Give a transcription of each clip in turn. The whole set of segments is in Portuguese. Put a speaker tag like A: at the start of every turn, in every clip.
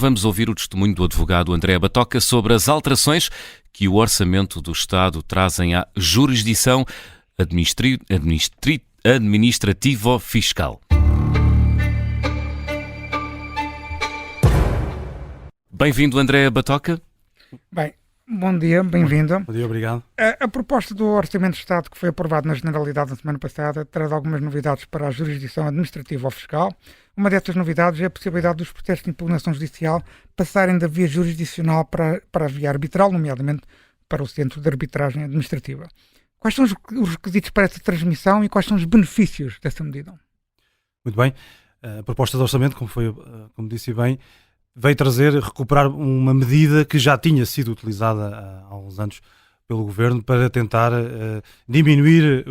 A: Vamos ouvir o testemunho do advogado André Batoca sobre as alterações que o Orçamento do Estado trazem à jurisdição administrativo-fiscal. Bem-vindo, André Batoca.
B: Bem, bom dia, bem-vindo.
C: Bom dia, obrigado.
B: A proposta do Orçamento do Estado que foi aprovado na Generalidade na semana passada traz algumas novidades para a jurisdição administrativa ou fiscal. Uma dessas novidades é a possibilidade dos processos de impugnação judicial passarem da via jurisdicional para a via arbitral, nomeadamente para o Centro de Arbitragem Administrativa. Quais são os requisitos para essa transmissão e quais são os benefícios dessa medida?
C: Muito bem. A proposta de orçamento, como disse bem, veio recuperar uma medida que já tinha sido utilizada há uns anos pelo Governo para tentar diminuir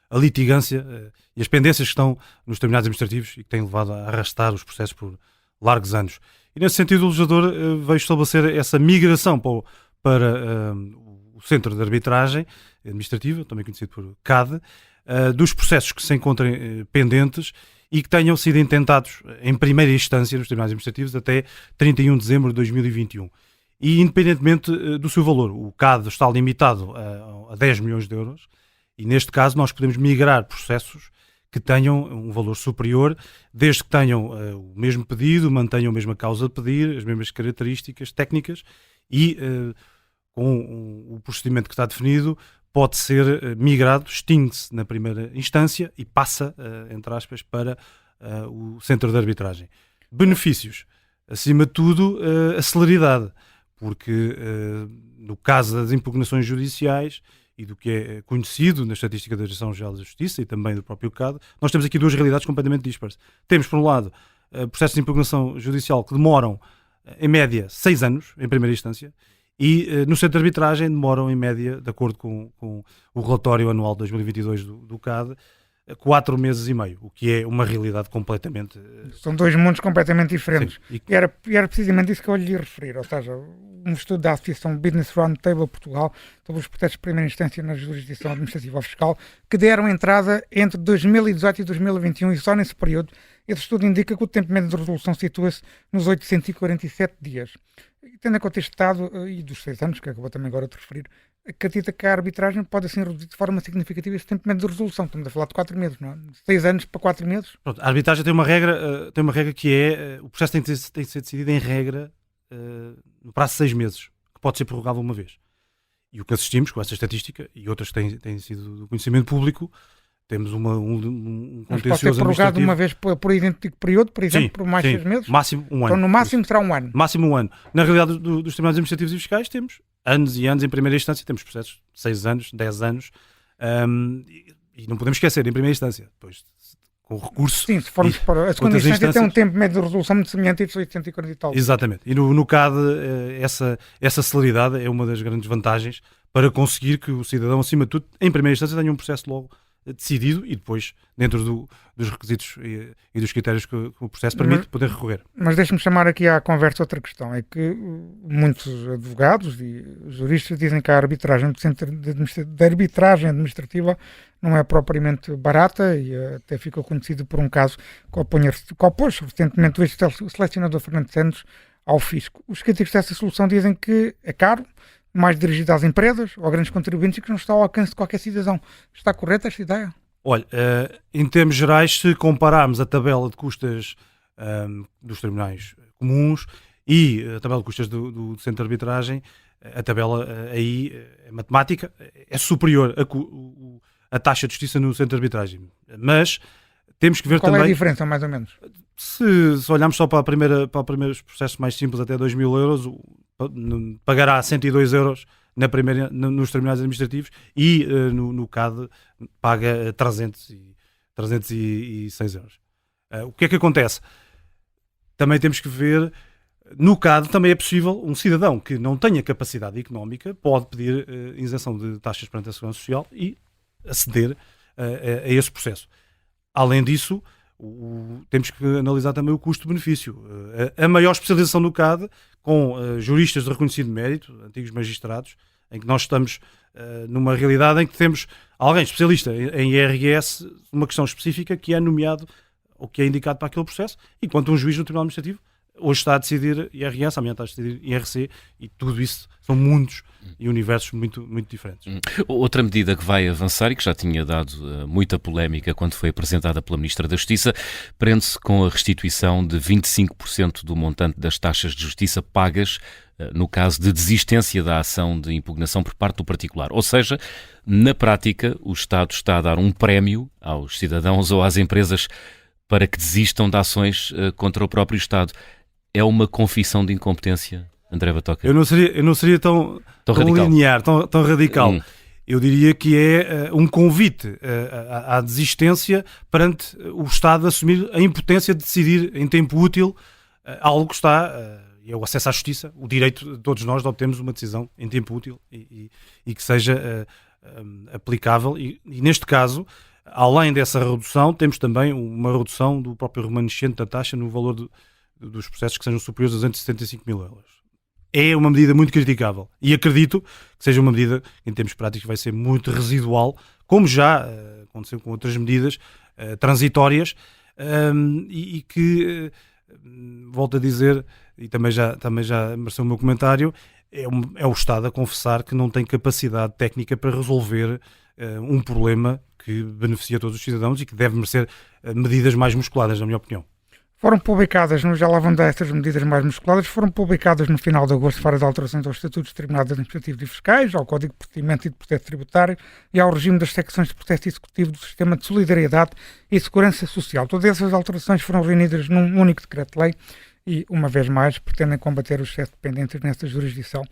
C: a litigância e as pendências que estão nos tribunais administrativos e que têm levado a arrastar os processos por largos anos. E nesse sentido o legislador veio estabelecer essa migração para o Centro de Arbitragem Administrativa, também conhecido por CAD, dos processos que se encontrem pendentes e que tenham sido intentados em primeira instância nos tribunais administrativos até 31 de dezembro de 2021. E independentemente do seu valor, o CAD está limitado a 10 milhões de euros e neste caso nós podemos migrar processos que tenham um valor superior, desde que tenham o mesmo pedido, mantenham a mesma causa de pedir, as mesmas características técnicas e com o procedimento que está definido pode ser migrado, extingue-se na primeira instância e passa, entre aspas, para o Centro de Arbitragem. Benefícios, acima de tudo, a celeridade, porque no caso das impugnações judiciais e do que é conhecido na estatística da Direção-Geral da Justiça e também do próprio CAD, nós temos aqui duas realidades completamente dispares. Temos, por um lado, processos de impugnação judicial que demoram, em média, 6 anos, em primeira instância, e no Centro de Arbitragem demoram, em média, de acordo com o relatório anual de 2022 do CAD, 4 meses e meio, o que é uma realidade completamente...
B: São dois mundos completamente diferentes.
C: Sim.
B: E era precisamente isso que eu lhe ia referir, ou seja, um estudo da Associação Business Roundtable Portugal sobre os processos de primeira instância na jurisdição administrativa ou fiscal que deram entrada entre 2018 e 2021 e só nesse período esse estudo indica que o tempo médio de resolução situa-se nos 847 dias. E tendo em conta este estado e dos 6 anos, que acabou também agora de referir, acredita que a arbitragem pode assim reduzir de forma significativa esse tempo médio de resolução. Estamos a falar de 4 meses, não é? 6 anos para 4 meses.
C: Pronto, a arbitragem tem uma regra que é, o processo tem que ser decidido em regra no prazo de 6 meses, que pode ser prorrogável uma vez. E o que assistimos com essa estatística, e outras que têm sido do conhecimento público, temos um
B: contencioso administrativo. Mas pode ser prorrogado uma vez por idêntico período, por exemplo, por mais 6 meses?
C: Máximo um ano.
B: Então no máximo será um ano.
C: Máximo um ano. Na realidade dos tribunais administrativos e fiscais temos anos e anos em primeira instância, temos processos de 6 anos, 10 anos, e não podemos esquecer, em primeira instância, depois com recurso...
B: Sim, se formos para a segunda instância tem um tempo médio de resolução muito semelhante a 840 e tal.
C: Exatamente. E no CAD essa celeridade é uma das grandes vantagens para conseguir que o cidadão, acima de tudo, em primeira instância tenha um processo logo decidido e depois, dentro dos requisitos e dos critérios que o processo permite, poder recorrer.
B: Mas deixe-me chamar aqui à conversa outra questão, é que muitos advogados e juristas dizem que a arbitragem do Centro de Arbitragem Administrativa não é propriamente barata e até ficou conhecido por um caso que opôs recentemente o ex-selecionador Fernando Santos ao fisco. Os críticos dessa solução dizem que é caro, mais dirigido às empresas ou a grandes contribuintes e que não está ao alcance de qualquer cidadão. Está correta esta ideia?
C: Olha, em termos gerais, se compararmos a tabela de custas dos tribunais comuns e a tabela de custas do Centro de Arbitragem, a tabela aí, a matemática, é superior a taxa de justiça no Centro de Arbitragem. Mas temos que ver
B: Qual
C: também...
B: é a diferença, mais ou menos?
C: Se olharmos só para o primeiro processo mais simples, até 2.000 euros, pagará 102 euros nos tribunais administrativos e no CAD paga 306 euros. O que é que acontece? Também temos que ver, no CAD também é possível, um cidadão que não tenha capacidade económica pode pedir isenção de taxas perante a Segurança Social e aceder a esse processo. Além disso, temos que analisar também o custo-benefício. A maior especialização do CAD, com juristas de reconhecido mérito, antigos magistrados, em que nós estamos numa realidade em que temos alguém especialista em IRS, uma questão específica que é nomeado ou que é indicado para aquele processo, enquanto um juiz no Tribunal Administrativo hoje está a decidir IRS, amanhã está a decidir IRC, e tudo isso são mundos e universos muito, muito diferentes.
A: Outra medida que vai avançar e que já tinha dado muita polémica quando foi apresentada pela Ministra da Justiça prende-se com a restituição de 25% do montante das taxas de justiça pagas no caso de desistência da ação de impugnação por parte do particular. Ou seja, na prática, o Estado está a dar um prémio aos cidadãos ou às empresas para que desistam de ações contra o próprio Estado. É uma confissão de incompetência, André Batoca?
C: Eu não seria tão
A: radical.
C: linear, tão radical. Eu diria que é um convite à desistência perante o Estado assumir a impotência de decidir em tempo útil algo que está, é o acesso à justiça, o direito de todos nós de obtermos uma decisão em tempo útil e que seja aplicável. E neste caso, além dessa redução, temos também uma redução do próprio remanescente da taxa no valor dos processos que sejam superiores a 275 mil euros. É uma medida muito criticável e acredito que seja uma medida que em termos práticos vai ser muito residual, como já aconteceu com outras medidas transitórias e que, volto a dizer, e também já mereceu o meu comentário, é o Estado a confessar que não tem capacidade técnica para resolver um problema que beneficia todos os cidadãos e que deve merecer medidas mais musculadas, na minha opinião.
B: Foram publicadas, já lá vão dar estas medidas mais musculadas, foram publicadas no final de agosto várias alterações aos estatutos de tribunais administrativos e fiscais, ao Código de Procedimento e de Processo Tributário e ao regime das secções de processo executivo do Sistema de Solidariedade e Segurança Social. Todas essas alterações foram reunidas num único decreto-lei e, uma vez mais, pretendem combater os excessos dependentes nesta jurisdição.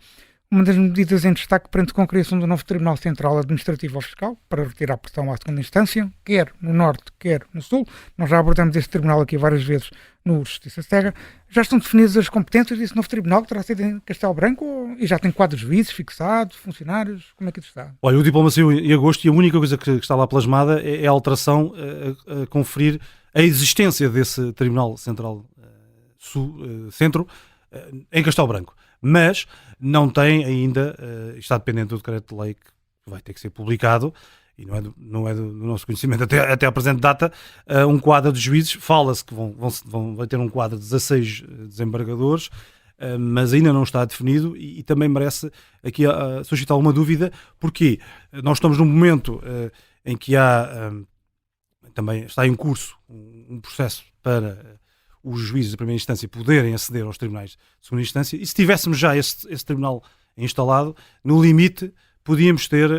B: Uma das medidas em destaque prende com a criação do novo Tribunal Central Administrativo ou Fiscal para retirar a pressão à segunda instância, quer no Norte, quer no Sul. Nós já abordamos este tribunal aqui várias vezes no Justiça Cega. Já estão definidas as competências desse novo tribunal que terá sido em Castelo Branco e já tem quadros de juízes fixados, funcionários? Como é que isso está?
C: Olha, o diploma saiu em agosto e a única coisa que está lá plasmada é a alteração a conferir a existência desse Tribunal Central Centro em Castelo Branco. Mas não tem ainda, está dependente do decreto-lei que vai ter que ser publicado, e não é do nosso conhecimento até à presente data, um quadro de juízes. Fala-se que vai ter um quadro de 16 desembargadores, mas ainda não está definido e também merece aqui suscitar uma dúvida, porque nós estamos num momento em que também está em curso um processo para os juízes de primeira instância poderem aceder aos tribunais de segunda instância, e se tivéssemos já esse tribunal instalado, no limite podíamos ter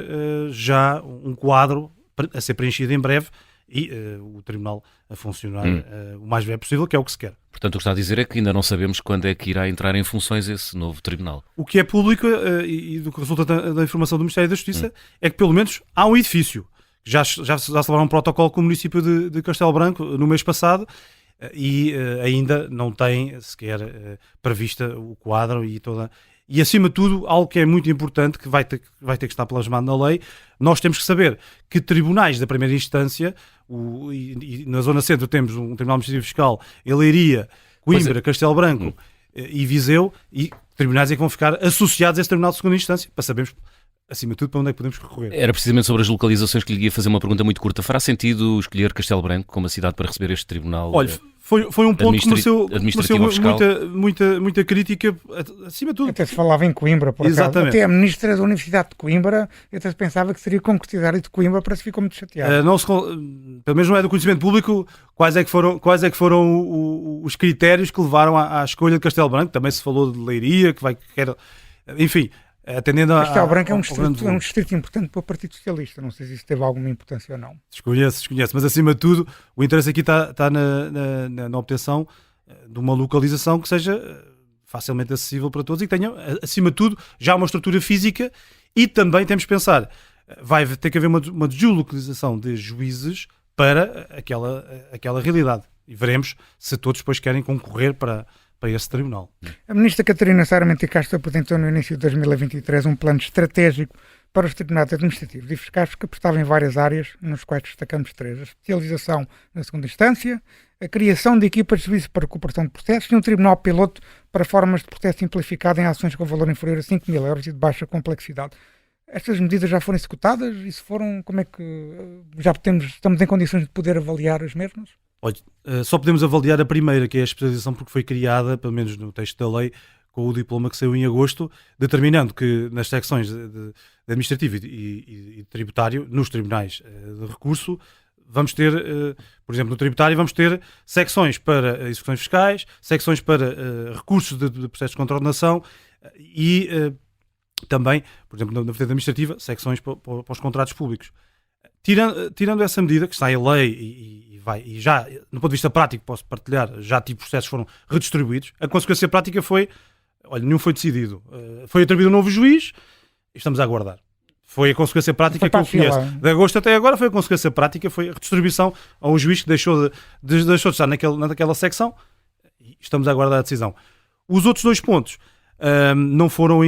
C: já um quadro a ser preenchido em breve e o tribunal a funcionar o mais breve possível, que é o que se quer.
A: Portanto, o que está a dizer é que ainda não sabemos quando é que irá entrar em funções esse novo tribunal.
C: O que é público e do que resulta da informação do Ministério da Justiça é que pelo menos há um edifício. Já se elaboraram um protocolo com o município de Castelo Branco no mês passado, e ainda não tem sequer prevista o quadro e acima de tudo algo que é muito importante, que vai ter que estar plasmado na lei. Nós temos que saber que tribunais da primeira instância, e na zona centro temos um Tribunal Administrativo Fiscal em Leiria, Coimbra, Castelo Branco e Viseu, e tribunais é que vão ficar associados a esse Tribunal de segunda instância, para sabermos acima de tudo para onde é que podemos recorrer.
A: Era precisamente sobre as localizações que lhe ia fazer uma pergunta muito curta. Fará sentido escolher Castelo Branco como a cidade para receber este tribunal?
C: Olha, foi um ponto que mereceu
A: fiscal.
C: muita crítica, acima de tudo.
B: Até se falava em Coimbra, por acaso. Até a ministra da Universidade de Coimbra, eu até pensava que seria concretizar de Coimbra, para se ficou muito chateado.
C: Pelo menos não é do conhecimento público quais é que foram os critérios que levaram à escolha de Castelo Branco. Também se falou de Leiria, enfim. Atendendo
B: Castelo Branco é um distrito importante para o Partido Socialista. Não sei se isso teve alguma importância ou não.
C: Desconheço. Mas acima de tudo, o interesse aqui está na obtenção de uma localização que seja facilmente acessível para todos e que tenha, acima de tudo, já uma estrutura física. E também temos que pensar, vai ter que haver uma deslocalização de juízes para aquela realidade. E veremos se todos depois querem concorrer para esse tribunal.
B: A ministra Catarina Sara Castro apresentou no início de 2023 um plano estratégico para os tribunais administrativos e fiscais que apostava em várias áreas, nos quais destacamos 3. A especialização na segunda instância, a criação de equipas de serviço para recuperação de processos e um tribunal piloto para formas de processo simplificado em ações com valor inferior a 5 mil euros e de baixa complexidade. Estas medidas já foram executadas e se foram, como é que já estamos em condições de poder avaliar as mesmas?
C: Olha, só podemos avaliar a primeira, que é a especialização, porque foi criada, pelo menos no texto da lei, com o diploma que saiu em agosto, determinando que nas secções de administrativo e de tributário, nos tribunais de recurso, vamos ter, por exemplo, no tributário, vamos ter secções para execuções fiscais, secções para recursos de processos de contornação e também, por exemplo, na vertente administrativa, secções para os contratos públicos. Tirando essa medida, que está em lei e já, no ponto de vista prático, posso partilhar, já tive processos que foram redistribuídos, a consequência prática foi, olha, nenhum foi decidido. Foi atribuído um novo juiz e estamos a aguardar. Foi a consequência prática que eu conheço. De agosto até agora foi a consequência prática, foi a redistribuição a um juiz que deixou de estar naquela secção e estamos a aguardar a decisão. Os outros dois pontos não foram,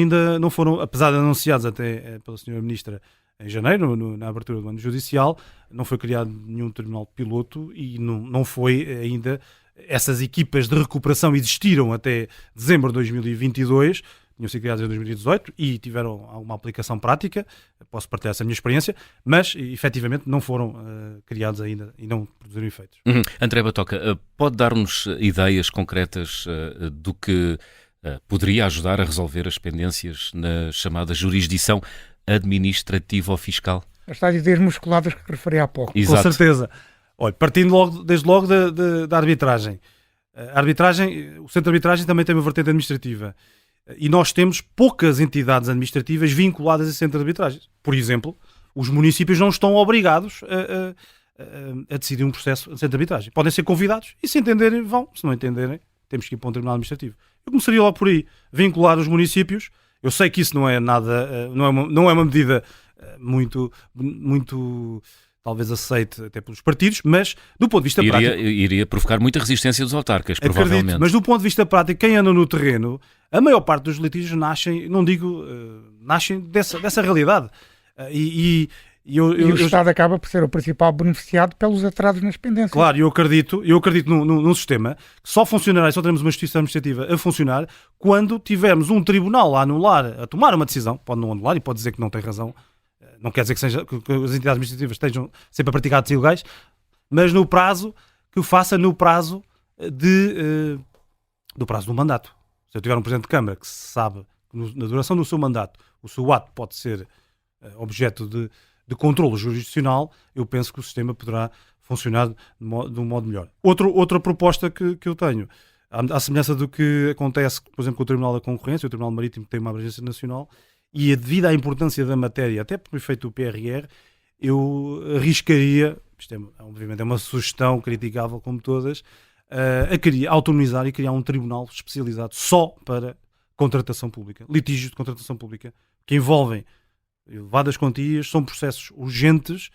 C: apesar de anunciados até pela senhora Ministra em janeiro, na abertura do ano judicial, não foi criado nenhum tribunal piloto e não foi ainda. Essas equipas de recuperação existiram até dezembro de 2022, tinham sido criadas em 2018 e tiveram alguma aplicação prática, posso partilhar essa minha experiência, mas efetivamente não foram criados ainda e não produziram efeitos.
A: André Batoca, pode dar-nos ideias concretas do que poderia ajudar a resolver as pendências na chamada jurisdição administrativa ou fiscal?
B: As tais ideias musculadas que referi há pouco.
A: Exato.
C: Com certeza. Olha, partindo desde logo da arbitragem. A arbitragem, o Centro de Arbitragem também tem uma vertente administrativa. E nós temos poucas entidades administrativas vinculadas a esse Centro de Arbitragem. Por exemplo, os municípios não estão obrigados a decidir um processo de Centro de Arbitragem. Podem ser convidados e, se entenderem, vão. Se não entenderem, temos que ir para um tribunal administrativo. Eu começaria logo por aí. Vincular os municípios. Eu sei que isso não é nada, não é uma medida muito talvez aceite até pelos partidos, mas do ponto de vista prático...
A: Iria provocar muita resistência dos autarcas, provavelmente.
C: Acredito, mas do ponto de vista prático, quem anda no terreno, a maior parte dos litígios nascem, não digo, nascem dessa realidade. E
B: o Estado acaba por ser o principal beneficiado pelos atrasos nas pendências.
C: Claro, eu acredito num sistema que só funcionará e só teremos uma justiça administrativa a funcionar quando tivermos um tribunal a tomar uma decisão, pode não anular e pode dizer que não tem razão, não quer dizer que as entidades administrativas estejam sempre a praticar atos ilegais, mas no prazo, que o faça no prazo do prazo do mandato. Se eu tiver um Presidente de Câmara que se sabe que na duração do seu mandato o seu ato pode ser objeto de controlo jurisdicional, eu penso que o sistema poderá funcionar de um modo melhor. Outra proposta que eu tenho, à semelhança do que acontece, por exemplo, com o Tribunal da Concorrência, o Tribunal Marítimo que tem uma abrangência nacional, e devido à importância da matéria, até por efeito do PRR, eu arriscaria, isto obviamente é uma sugestão criticável como todas, a autonomizar e criar um tribunal especializado só para contratação pública, litígios de contratação pública, que envolvem elevadas quantias, são processos urgentes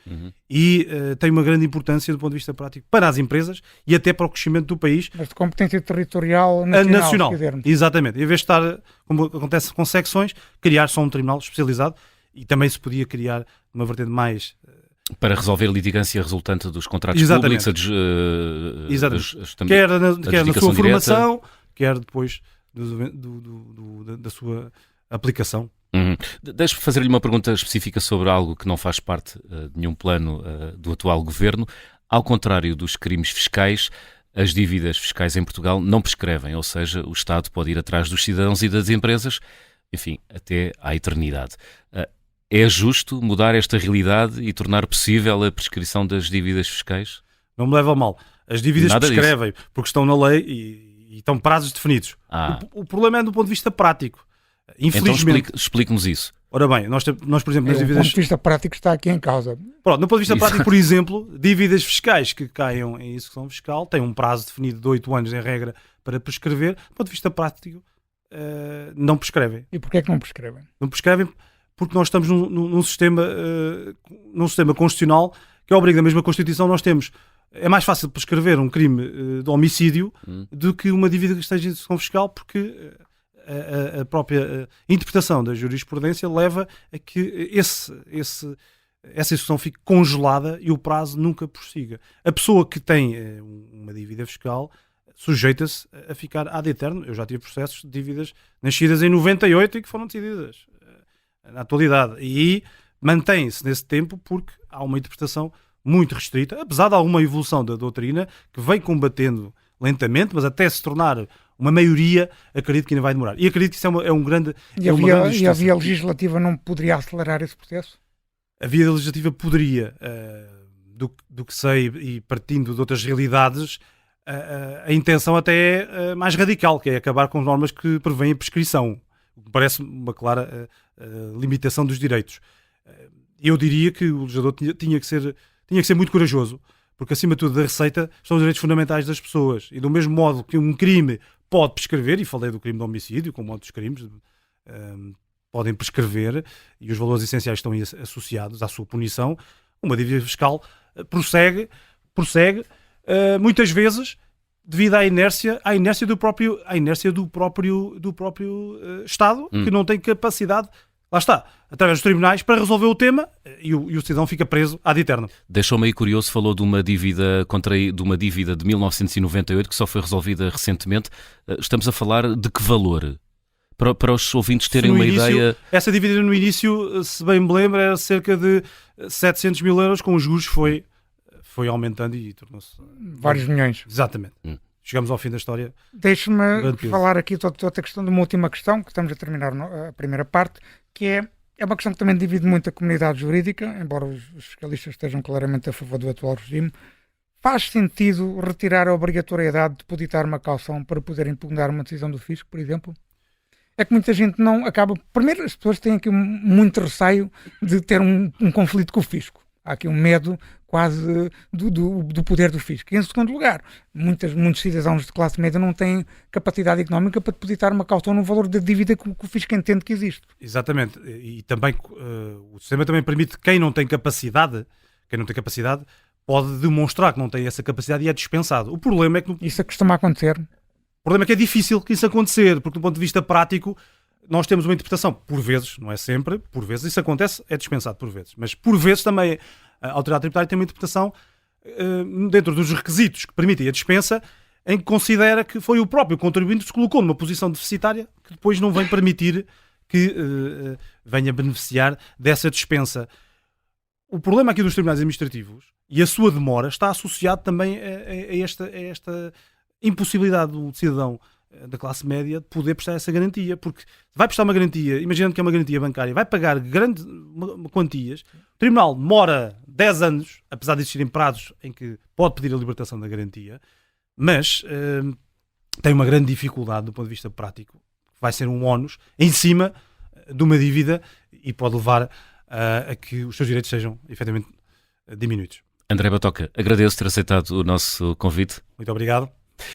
C: e têm uma grande importância do ponto de vista prático para as empresas e até para o crescimento do país.
B: Mas de competência territorial nacional.
C: Exatamente. Em vez de estar, como acontece com secções, criar só um tribunal especializado e também se podia criar uma vertente mais...
A: Para resolver a litigância resultante dos contratos
C: Exatamente.
A: públicos,
C: quer na sua formação, quer depois da sua aplicação.
A: Deixe-me fazer-lhe uma pergunta específica sobre algo que não faz parte de nenhum plano do atual governo. Ao contrário dos crimes fiscais, as dívidas fiscais em Portugal não prescrevem, ou seja, o Estado pode ir atrás dos cidadãos e das empresas, enfim, até à eternidade. É justo mudar esta realidade e tornar possível a prescrição das dívidas fiscais?
C: Não me leva a mal. As dívidas prescrevem, porque estão na lei e estão prazos definidos. O problema é do ponto de vista prático. Infelizmente.
A: Então explique-nos isso.
C: Ora bem, nós por exemplo, nas dívidas...
B: O ponto de vista prático está aqui em causa.
C: Pronto, no ponto de vista prático, por exemplo, dívidas fiscais que caiam em execução fiscal têm um prazo definido de 8 anos em regra para prescrever. Do ponto de vista prático, não prescrevem.
B: E porquê é que não prescrevem?
C: Não prescrevem porque nós estamos num sistema constitucional que obriga, da mesma Constituição, nós temos... É mais fácil prescrever um crime de homicídio do que uma dívida que esteja em execução fiscal, porque... A própria interpretação da jurisprudência leva a que essa execução fique congelada e o prazo nunca prossiga. A pessoa que tem uma dívida fiscal sujeita-se a ficar ad eterno. Eu já tive processos de dívidas nascidas em 98 e que foram decididas na atualidade. E mantém-se nesse tempo porque há uma interpretação muito restrita, apesar de alguma evolução da doutrina que vem combatendo lentamente, mas até se tornar uma maioria, acredito que ainda vai demorar. E acredito que isso é um grande...
B: E a via legislativa não poderia acelerar esse processo?
C: A via legislativa poderia, do que sei, e partindo de outras realidades, a intenção até é mais radical, que é acabar com normas que prevêem a prescrição, o que parece uma clara limitação dos direitos. Eu diria que o legislador tinha que ser muito corajoso, porque acima de tudo da receita são os direitos fundamentais das pessoas, e do mesmo modo que um crime pode prescrever, e falei do crime de homicídio, como outros crimes podem prescrever, e os valores essenciais estão associados à sua punição, uma dívida fiscal prossegue muitas vezes devido à inércia do próprio Estado, que não tem capacidade, lá está, através dos tribunais, para resolver o tema, e o cidadão fica preso ad eterno.
A: Deixou-me aí curioso, falou de uma dívida de 1998 que só foi resolvida recentemente. Estamos a falar de que valor? Para os ouvintes terem uma ideia...
C: Essa dívida no início, se bem me lembro, era cerca de 700 mil euros, com os juros foi aumentando e tornou-se...
B: Vários milhões.
C: Exatamente. Chegamos ao fim da história.
B: Deixe-me falar aqui de outra questão, de uma última questão, que estamos a terminar a primeira parte, que é uma questão que também divide muito a comunidade jurídica, embora os fiscalistas estejam claramente a favor do atual regime. Faz sentido retirar a obrigatoriedade de depositar uma caução para poder impugnar uma decisão do fisco, por exemplo? É que muita gente não acaba... Primeiro, as pessoas têm aqui muito receio de ter um conflito com o fisco. Há aqui um medo quase do poder do fisco. E em segundo lugar, muitos cidadãos de classe média não têm capacidade económica para depositar uma caução no valor da dívida que o fisco entende que existe.
C: Exatamente. E também o sistema também permite que quem não tem capacidade pode demonstrar que não tem essa capacidade e é dispensado. O problema é que...
B: Isso costuma acontecer.
C: O problema é que é difícil que isso acontecer, porque do ponto de vista prático nós temos uma interpretação, por vezes, não é sempre, por vezes isso acontece, é dispensado por vezes, mas por vezes também a autoridade tributária tem uma interpretação dentro dos requisitos que permitem a dispensa, em que considera que foi o próprio contribuinte que se colocou numa posição deficitária que depois não vem permitir que venha beneficiar dessa dispensa. O problema aqui dos tribunais administrativos e a sua demora está associado também a esta impossibilidade do cidadão da classe média de poder prestar essa garantia, porque vai prestar uma garantia, imaginando que é uma garantia bancária, vai pagar grandes quantias, o tribunal demora 10 anos, apesar de existirem prazos em que pode pedir a libertação da garantia, mas tem uma grande dificuldade do ponto de vista prático, vai ser um ónus em cima de uma dívida e pode levar a que os seus direitos sejam efetivamente diminuídos.
A: André Batoca, agradeço ter aceitado o nosso convite.
C: Muito obrigado.